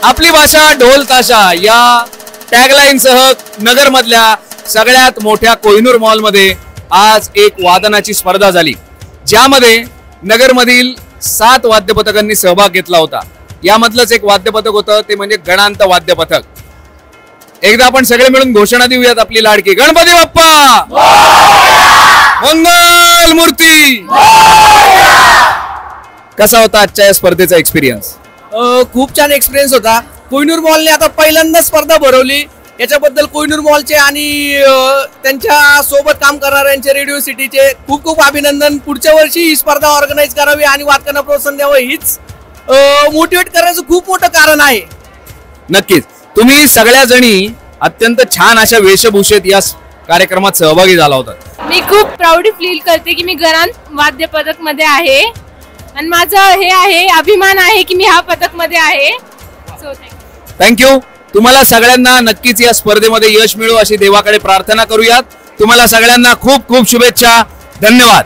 आपली भाषा ढोल ताशा या टॅगलाईन सह नगर मधल्या सगळ्यात मोठ्या कोहिनूर मॉल मध्ये आज एक वादनाची स्पर्धा झाली, ज्यामध्ये नगर मधील 7 वाद्यपथकांनी सहभाग घेतला होता। यामधलंच एक वाद्यपथक होतं ते म्हणजे गणांत वाद्यपथक। एकदा आपण सगळे मिळून घोषणा देऊयात आपली लाडकी गणपती बाप्पा मंगल मूर्ती। कसा होता आजच्या या स्पर्धेचा एक्सपिरियन्स? खूप छान एक्सपिरियन्स होता। कोहिनूर मॉलने आता पहिल्यांदा स्पर्धा भरवली, याच्याबद्दल कोहिनूर मॉलचे आणि त्यांच्या सोबत काम करणाऱ्यांचे रेडिओ सिटीचे खूप खूप अभिनंदन। पुढच्या वर्षी ही स्पर्धा ऑर्गनाइज करावी आणि वादकांना प्रोत्साहन द्यावं हीच मोटिवेट करायचं खूप मोठं कारण आहे। नक्कीच तुम्ही सगळ्या जणी अत्यंत छान अशा वेशभूषेत या कार्यक्रमात सहभागी झाला होता। मी खूप प्राऊड फील करते की मी गणांत वाद्य पथक मध्ये आहे आणि माझं हे आहे अभिमान आहे की मी हा पथक मध्ये आहे। So thank you. तुम्हाला सगळ्यांना नक्कीच या स्पर्धेमध्ये यश मिळो अशी देवाकडे प्रार्थना करूयात। तुम्हाला सगळ्यांना खूप खूप शुभेच्छा। धन्यवाद।